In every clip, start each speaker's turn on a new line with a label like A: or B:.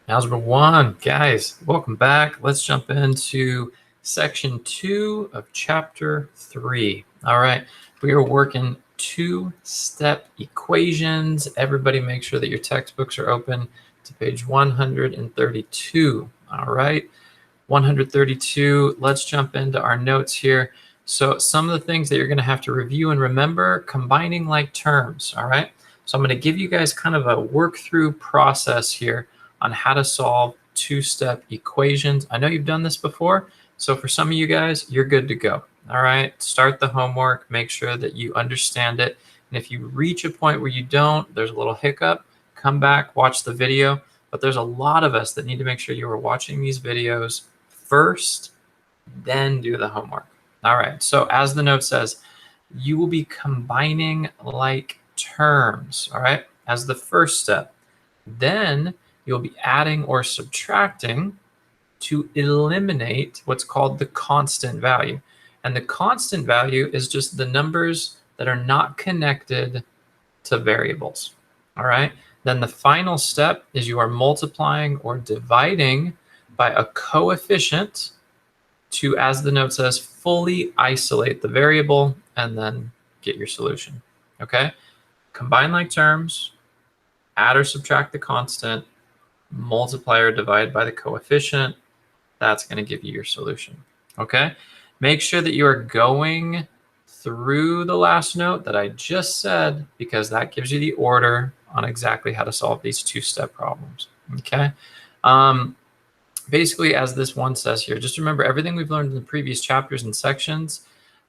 A: Algebra 1, guys, welcome back. Let's jump into section 2 of chapter 3. All right, we are working two-step equations. Everybody make sure that your textbooks are open to page 132. All right, 132. Let's jump into our notes here. So some of the things that you're going to have to review and remember, combining like terms. All right, so I'm going to give you guys kind of a work through process here on how to solve two-step equations. I know you've done this before, so for some of you guys, you're good to go. All right, start the homework, make sure that you understand it. And if you reach a point where you don't, there's a little hiccup, come back, watch the video. But there's a lot of us that need to make sure you are watching these videos first, then do the homework. All right, so as the note says, you will be combining like terms, all right, as the first step. Then you'll be adding or subtracting to eliminate what's called the constant value. And the constant value is just the numbers that are not connected to variables. All right. Then the final step is you are multiplying or dividing by a coefficient to, as the note says, fully isolate the variable and then get your solution. Okay. Combine like terms, add or subtract the constant, multiply or divide by the coefficient. That's going to give you your solution. Okay. Make sure that you are going through the last note that I just said, because that gives you the order on exactly how to solve these two-step problems. Okay. Basically, as this one says here, just remember everything we've learned in the previous chapters and sections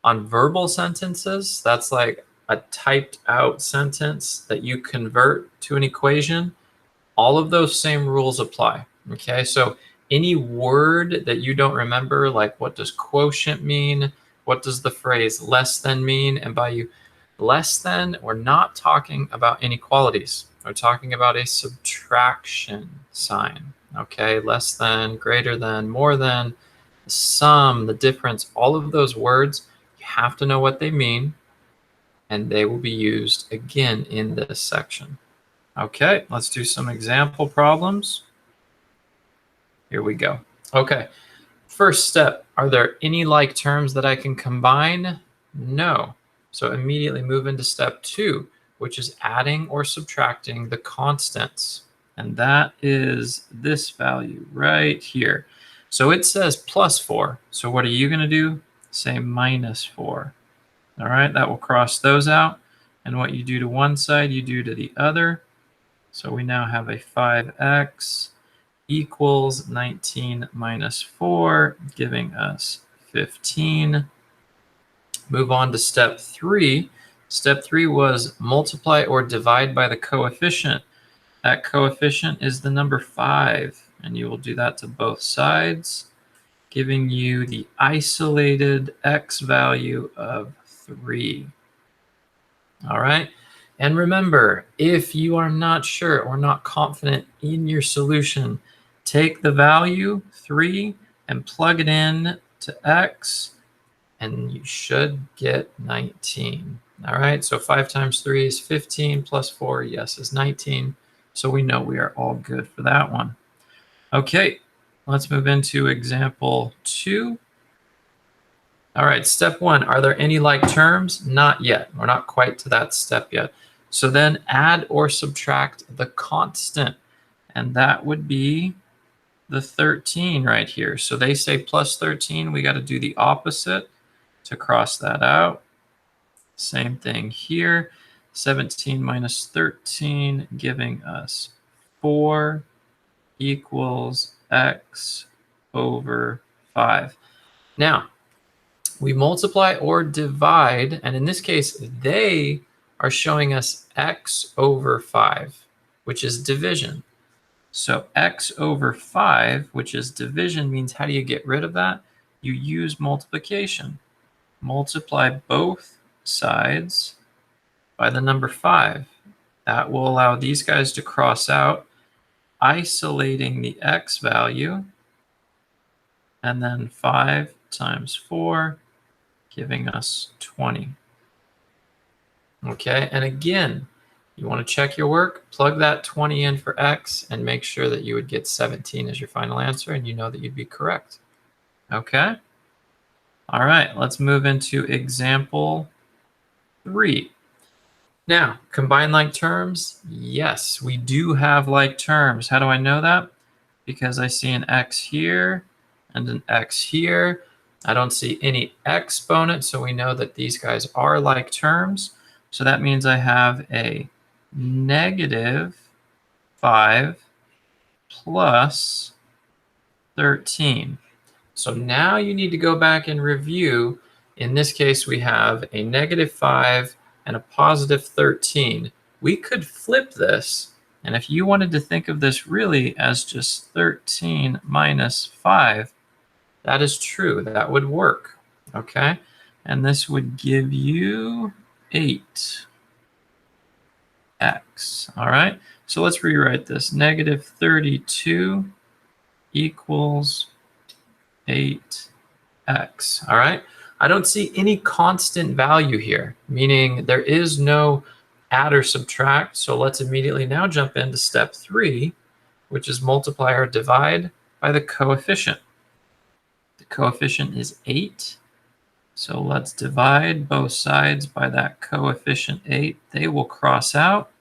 A: on verbal sentences. That's like a typed out sentence that you convert to an equation. All of those same rules apply. Okay, so any word that you don't remember, like what does quotient mean? What does the phrase less than mean? And by you less than, we're not talking about inequalities. We're talking about a subtraction sign. Okay, less than, greater than, more than, the sum, the difference, all of those words, you have to know what they mean, and they will be used again in this section. Okay, let's do some example problems. Here we go. Okay, first step, are there any like terms that I can combine? No. So immediately move into step 2, which is adding or subtracting the constants. And that is this value right here. So it says plus 4. So what are you going to do? Say minus 4. All right, that will cross those out. And what you do to one side, you do to the other. So we now have a 5x equals 19 minus 4, giving us 15. Move on to step 3. Step 3 was multiply or divide by the coefficient. That coefficient is the number 5, and you will do that to both sides, giving you the isolated x value of 3. All right. And remember, if you are not sure or not confident in your solution, take the value 3 and plug it in to x, and you should get 19. All right, so 5 times 3 is 15 plus 4, yes, is 19. So we know we are all good for that one. Okay, let's move into example 2. All right, step 1, are there any like terms? Not yet. We're not quite to that step yet. So then add or subtract the constant, and that would be the 13 right here. So they say plus 13, we got to do the opposite to cross that out. Same thing here, 17 minus 13, giving us 4 equals x over 5. Now, we multiply or divide, and in this case, they are showing us x over 5, which is division. So x over 5, which is division, means how do you get rid of that? You use multiplication. Multiply both sides by the number 5. That will allow these guys to cross out, isolating the x value, and then 5 times 4, giving us 20. Okay, and again, You want to check your work, plug that 20 in for x, and make sure that you would get 17 as your final answer, and you know that you'd be correct. Okay? All right, let's move into example 3. Now, combine like terms. Yes, we do have like terms. How do I know that? Because I see an x here and an x here. I don't see any exponent, so we know that these guys are like terms. So that means I have a negative 5 plus 13. So now you need to go back and review. In this case, we have a negative 5 and a positive 13. We could flip this. And if you wanted to think of this really as just 13 minus 5, that is true. That would work. Okay? And this would give you 8x. All right? So let's rewrite this. Negative 32 equals 8x. All right? I don't see any constant value here, meaning there is no add or subtract. So let's immediately now jump into step 3, which is multiply or divide by the coefficient. The coefficient is 8. So let's divide both sides by that coefficient 8. They will cross out.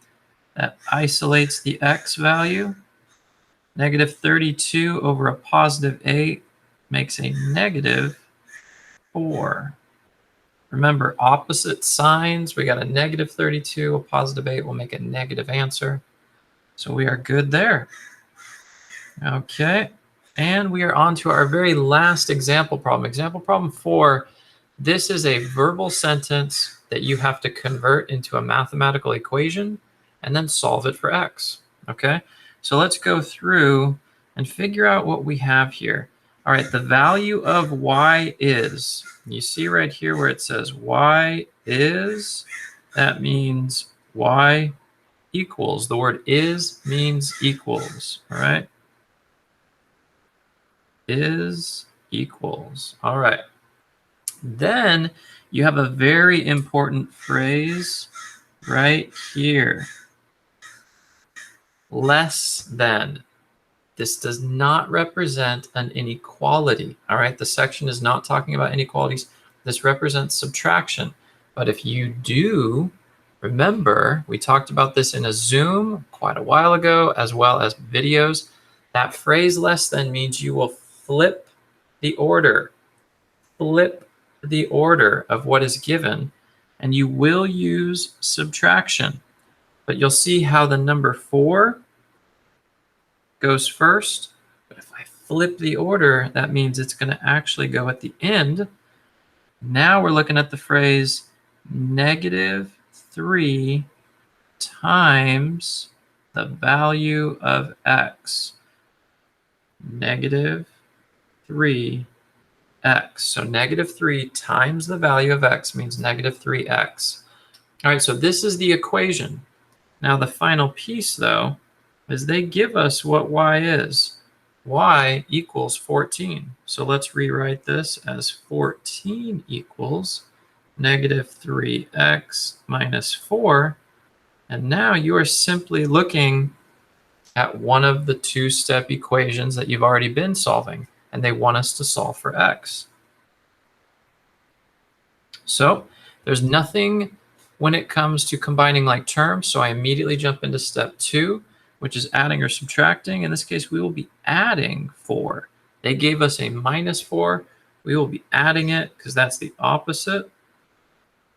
A: That isolates the x value. Negative 32 over a positive 8 makes a negative 4. Remember, opposite signs. We got a negative 32, a positive 8 will make a negative answer. So we are good there. Okay, and we are on to our very last example problem. Example problem 4. This is a verbal sentence that you have to convert into a mathematical equation and then solve it for x. Okay, so let's go through and figure out what we have here. All right, the value of y is, you see right here where it says y is, that means y equals. The word is means equals, all right? Is equals, all right. Then you have a very important phrase right here. Less than. This does not represent an inequality. All right, the section is not talking about inequalities. This represents subtraction. But if you do remember, we talked about this in a Zoom quite a while ago, as well as videos. That phrase less than means you will flip the order. Flip the order of what is given, and you will use subtraction. But you'll see how the number 4 goes first. But if I flip the order, that means it's going to actually go at the end. Now we're looking at the phrase negative 3 times the value of x. Negative 3x. So negative 3 times the value of x means negative 3x. All right, so this is the equation. Now the final piece, though, is they give us what y is. Y equals 14. So let's rewrite this as 14 equals negative 3x minus 4. And now you are simply looking at one of the two-step equations that you've already been solving, and they want us to solve for x. So there's nothing when it comes to combining like terms, so I immediately jump into step 2, which is adding or subtracting. In this case, we will be adding 4. They gave us a minus 4. We will be adding it because that's the opposite.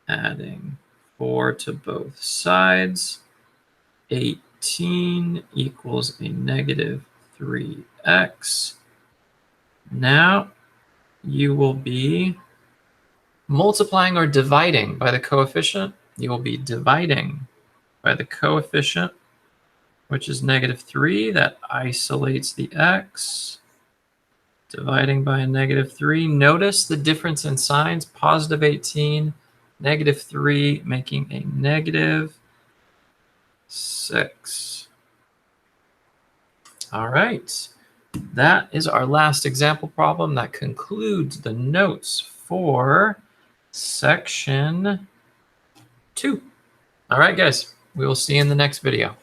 A: Adding 4 to both sides. 18 equals a negative 3x. Now you will be multiplying or dividing by the coefficient. You will be dividing by the coefficient, which is negative 3. That isolates the x. Dividing by a negative 3. Notice the difference in signs. Positive 18, negative 3, making a negative 6. All right. That is our last example problem. That concludes the notes for section 2. All right, guys. We will see you in the next video.